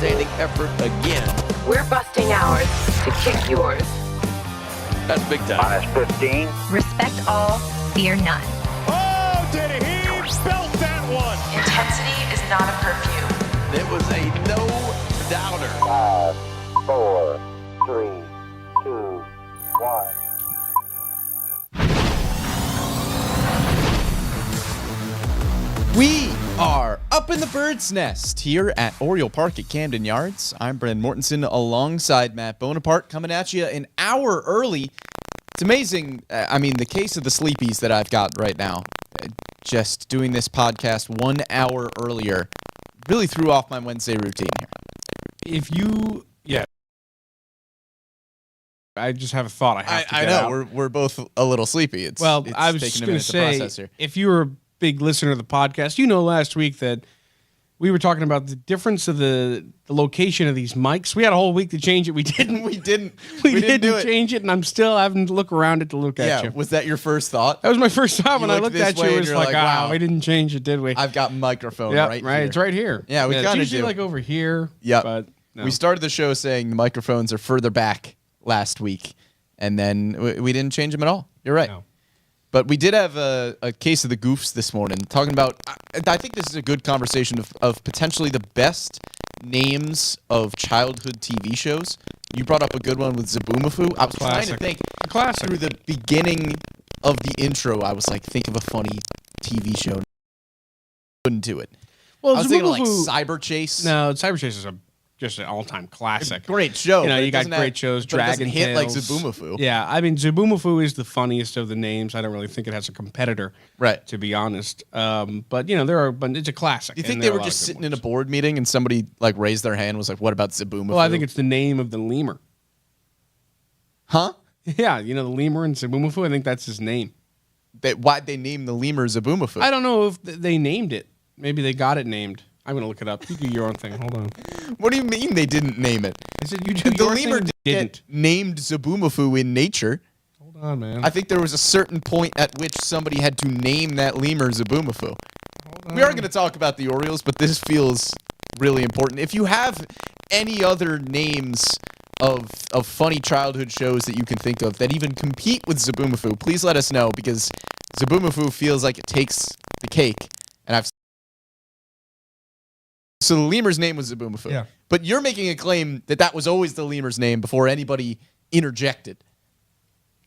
outstanding effort again. We're busting ours to kick yours. That's big time. Minus 15. Respect all, fear none. Oh, did he belt that one? Intensity is not a perfume. It was a no-doubter. 5, 4, 3, 2, 1. We are up in the bird's nest here at Oriole Park at Camden Yards. I'm Brendan Mortensen alongside Matt Bonaparte coming at you an hour early. It's amazing. The case of the sleepies that I've got right now, just doing this podcast 1 hour earlier, really threw off my Wednesday routine here. I just have a thought I have to get know, out. we're both a little sleepy. I was taking just a going minute to to process say, here. if you were a big listener to the podcast, you know last week that we were talking about the difference of the location of these mics. We had a whole week to change it. We didn't. We didn't didn't change it, and I'm still having to look around it to look at you. Was that your first thought? That was my first time when I looked looked at this you. way It and was you're like, like, wow. we didn't change it, did we? I've got microphone Yep, right here. It's right here. Yeah, we it's kinda usually do. like over here. Yep. But no. We started the show saying the microphones are further back last week, and then we didn't change them at all. You're right. No. But we did have a case of the goofs this morning, talking about, I think this is a good conversation of potentially the best names of childhood TV shows. You brought up a good one with Zaboomafoo. I was trying to think Classic. through the beginning of the intro. I was like, think of a funny TV show. Couldn't do it. Well, I was thinking like Zaboomafoo- Cyber Chase. No, Cyber Chase is just an all-time classic. Great show. You know, but you it got doesn't great have- shows. but it doesn't Dragon hit like Tales. Zaboomafoo. Yeah, Zaboomafoo is the funniest of the names. I don't really think it has a competitor, Right. to be honest. But but it's a classic. Do you think they were just sitting in a board meeting and somebody like raised their hand and was like, "What about Zaboomafoo?" Well, I think it's the name of the lemur. huh? Yeah, the lemur in Zaboomafoo. I think that's his name. Why'd they name the lemur Zaboomafoo? I don't know if they named it. Maybe they got it named. I'm gonna look it up. You do your own thing. Hold on. What do you mean they didn't name it? I said you do The your lemur thing. didn't get named Zaboomafoo in nature. Hold on, man. I think there was a certain point at which somebody had to name that lemur Zaboomafoo. We are going to talk about the Orioles, but this feels really important. If you have any other names of funny childhood shows that you can think of that even compete with Zaboomafoo, please let us know, because Zaboomafoo feels like it takes the cake. And So the lemur's name was Zaboomafoo. Yeah. But you're making a claim that was always the lemur's name before anybody interjected.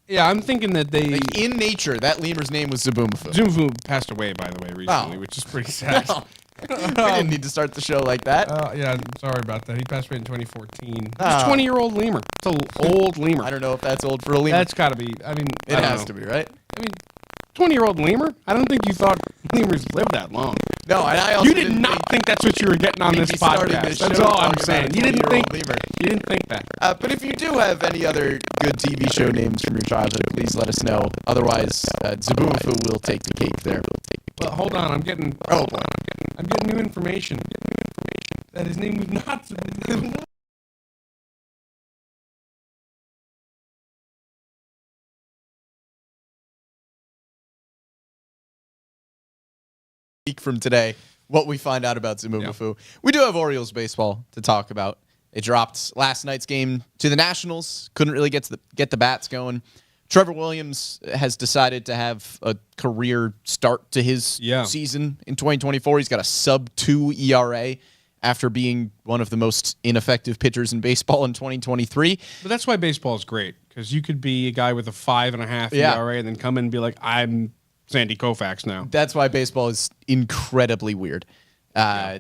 Yeah, I'm thinking that they. Like in nature, that lemur's name was Zaboomafoo. Zoomafoo passed away, by the way, recently, Oh. which is pretty sad. No. We didn't need to start the show like that. Yeah, I'm sorry about that. He passed away in 2014. He's Oh. a 20-year-old lemur. It's an old lemur. I don't know if that's old for a lemur. That's got to be. I mean, It has to be, right? 20-year-old lemur? I don't think you thought lemurs lived that long. No, and I also You did didn't not think that's what you were getting on we this started podcast. this That's show all I'm talking saying. about a You didn't 20-year-old think. lemur. You didn't think that. But if you do have any other good TV show names from your childhood, please let us know. Otherwise, Zaboomafoo will take the cake there. Well, hold on. I'm getting. Oh, I'm getting new information. That his name was not. week from today, what we find out about Zaboomafoo. We do have Orioles baseball to talk about. They dropped last night's game to the Nationals. Couldn't really get the bats going. Trevor Williams has decided to have a career start to his season in 2024. He's got a sub-2 ERA after being one of the most ineffective pitchers in baseball in 2023. But that's why baseball is great, because you could be a guy with a 5.5 ERA and then come in and be like, I'm Sandy Koufax now. That's why baseball is incredibly weird.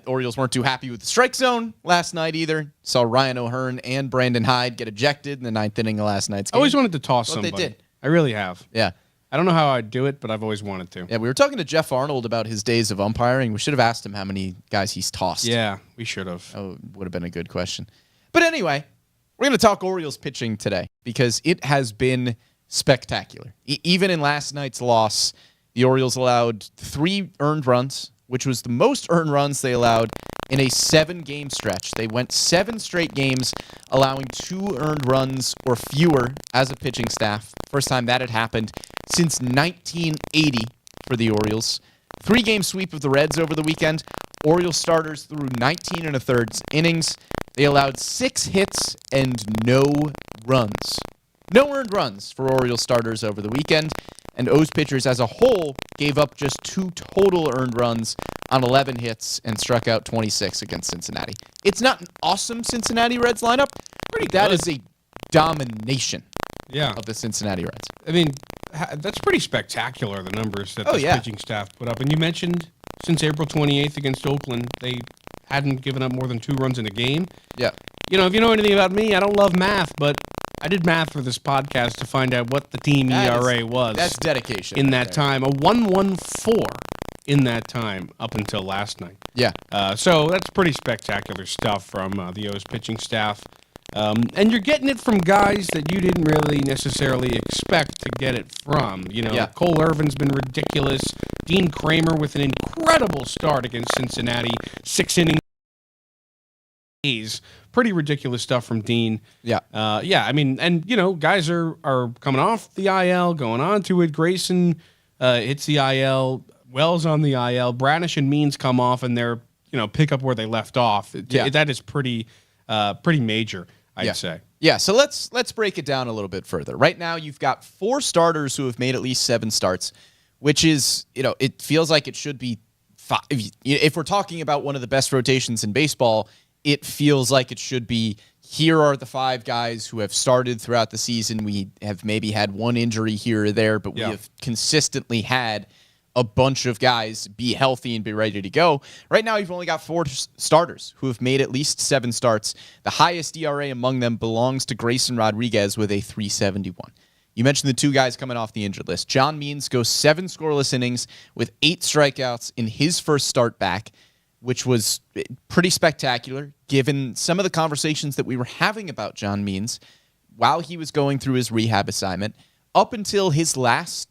Orioles weren't too happy with the strike zone last night either. Saw Ryan O'Hearn and Brandon Hyde get ejected in the ninth inning of last night's game. I always wanted to toss Well, somebody. they did. I really have. Yeah. I don't know how I'd do it, but I've always wanted to. Yeah, we were talking to Jeff Arnold about his days of umpiring. We should have asked him how many guys he's tossed. Yeah, we should have. Oh, would have been a good question. But anyway, we're going to talk Orioles pitching today because it has been spectacular. Even in last night's loss, the Orioles allowed 3 earned runs, which was the most earned runs they allowed in a 7-game stretch. They went 7 straight games allowing 2 earned runs or fewer as a pitching staff. First time that had happened since 1980 for the Orioles. 3-game sweep of the Reds over the weekend. Orioles starters threw 19 1/3 innings. They allowed 6 hits and no runs. No earned runs for Orioles starters over the weekend, and O's pitchers as a whole gave up just 2 total earned runs on 11 hits and struck out 26 against Cincinnati. It's not an awesome Cincinnati Reds lineup. That is a domination of the Cincinnati Reds. I mean, that's pretty spectacular, the numbers that this pitching staff put up. And you mentioned since April 28th against Oakland, they hadn't given up more than 2 runs in a game. Yeah. You know, if you know anything about me, I don't love math, but I did math for this podcast to find out what the team ERA was. That's dedication. In that time, a 1.14 in that time up until last night. Yeah. So that's pretty spectacular stuff from the O's pitching staff. And you're getting it from guys that you didn't really necessarily expect to get it from. You know, Cole Irvin's been ridiculous. Dean Kramer with an incredible start against Cincinnati. 6 innings. Pretty ridiculous stuff from Dean. Yeah. I mean, and, you know, guys are coming off the IL, going on to it. Grayson hits the IL. Wells on the IL. Bradish and Means come off, and they're, you know, pick up where they left off. That is pretty major, I'd say. Yeah, so let's break it down a little bit further. Right now, you've got 4 starters who have made at least 7 starts, which is, you know, it feels like it should be 5. If we're talking about one of the best rotations in baseball, it feels like it should be, here are the 5 guys who have started throughout the season. We have maybe had one injury here or there, but we have consistently had a bunch of guys be healthy and be ready to go. Right now, you've only got 4 starters who have made at least 7 starts. The highest ERA among them belongs to Grayson Rodriguez with a 3.71. You mentioned the 2 guys coming off the injured list. John Means goes 7 scoreless innings with 8 strikeouts in his first start back, which was pretty spectacular given some of the conversations that we were having about John Means while he was going through his rehab assignment. Up until his last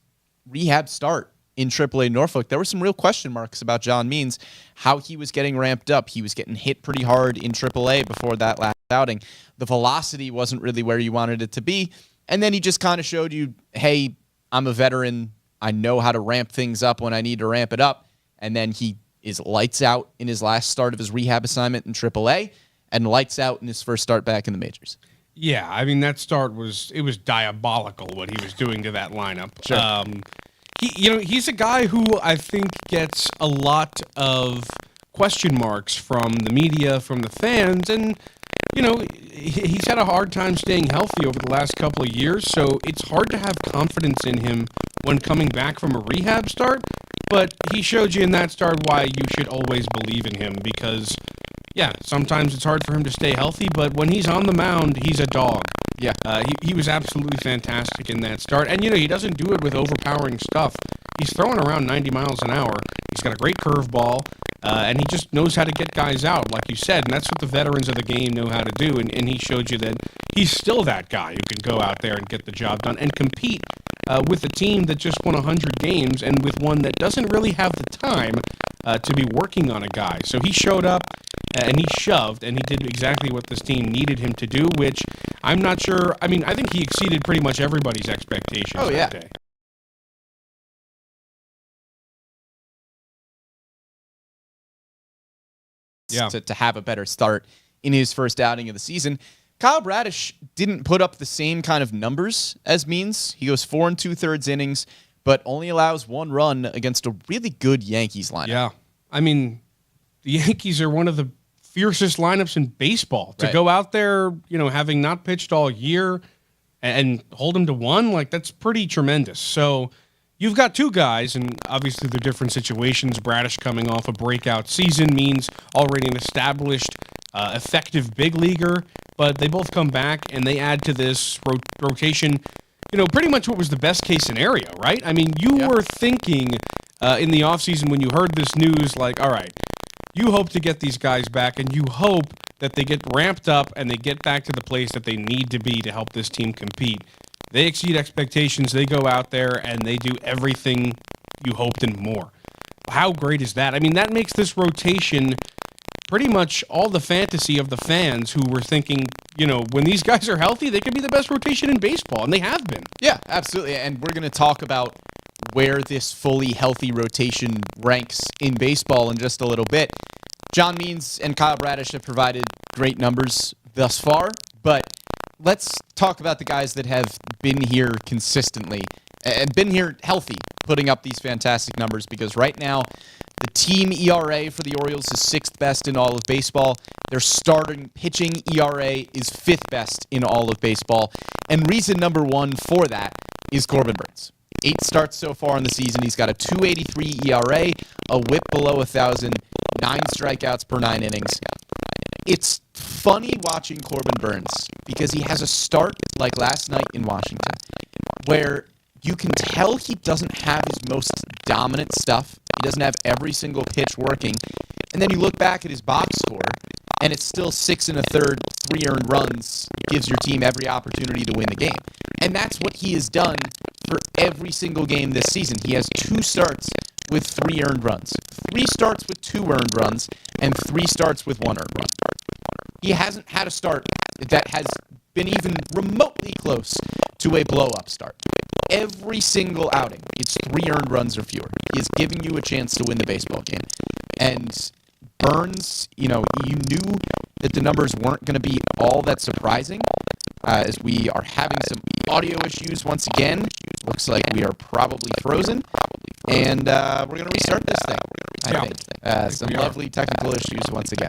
rehab start in AAA Norfolk, there were some real question marks about John Means, how he was getting ramped up. He was getting hit pretty hard in AAA before that last outing. The velocity wasn't really where you wanted it to be. And then he just kind of showed you, hey, I'm a veteran. I know how to ramp things up when I need to ramp it up. And then he is lights out in his last start of his rehab assignment in AAA and lights out in his first start back in the majors. Yeah, I mean, that start was diabolical what he was doing to that lineup. Sure. He's a guy who I think gets a lot of question marks from the media, from the fans, and, you know, he's had a hard time staying healthy over the last couple of years, so it's hard to have confidence in him when coming back from a rehab start, but he showed you in that start why you should always believe in him because, yeah, sometimes it's hard for him to stay healthy, but when he's on the mound, he's a dog. Yeah. He was absolutely fantastic in that start. And, you know, he doesn't do it with overpowering stuff. He's throwing around 90 miles an hour. He's got a great curveball, and he just knows how to get guys out, like you said. And that's what the veterans of the game know how to do. And he showed you that he's still that guy who can go out there and get the job done and compete with a team that just won 100 games and with one that doesn't really have the time to be working on a guy. So he showed up and he shoved, and he did exactly what this team needed him to do, which I'm not sure. I mean, I think he exceeded pretty much everybody's expectations that day. Yeah. To have a better start in his first outing of the season. Kyle Bradish didn't put up the same kind of numbers as Means. He goes 4 2/3 innings, but only allows 1 run against a really good Yankees lineup. Yeah. I mean, the Yankees are one of the fiercest lineups in baseball. To go out there, you know, having not pitched all year and hold them to 1, like, that's pretty tremendous. So you've got 2 guys, and obviously they're different situations. Bradish coming off a breakout season, Means already an established, effective big leaguer, but they both come back and they add to this rotation, you know, pretty much what was the best case scenario, right? I mean, you were thinking in the offseason when you heard this news, like, all right, you hope to get these guys back, and you hope that they get ramped up and they get back to the place that they need to be to help this team compete. They exceed expectations. They go out there and they do everything you hoped and more. How great is that? I mean, that makes this rotation pretty much all the fantasy of the fans who were thinking, you know, when these guys are healthy, they could be the best rotation in baseball, and they have been. Yeah, absolutely. And we're going to talk about where this fully healthy rotation ranks in baseball in just a little bit. John Means and Kyle Bradish have provided great numbers thus far, but let's talk about the guys that have been here consistently and been here healthy, putting up these fantastic numbers, because right now the team ERA for the Orioles is 6th best in all of baseball. Their starting pitching ERA is 5th best in all of baseball. And reason number one for that is Corbin Burnes. 8 starts so far in the season. He's got a 2.83 ERA, a whip below 1,000, 9 strikeouts per 9 innings. It's funny watching Corbin Burnes because he has a start like last night in Washington where you can tell he doesn't have his most dominant stuff. He doesn't have every single pitch working. And then you look back at his box score, and it's still 6 1/3, 3 earned runs, gives your team every opportunity to win the game. And that's what he has done for every single game this season. He has 2 starts with 3 earned runs, 3 starts with 2 earned runs, and 3 starts with 1 earned run. He hasn't had a start that has been even remotely close to a blow-up start. Every single outing, it's 3 earned runs or fewer. He is giving you a chance to win the baseball game. And Burnes, you knew that the numbers weren't going to be all that surprising, as we are having some audio issues once again. Looks like we are probably frozen. And we're going to restart this thing, I think. Some lovely technical issues once again.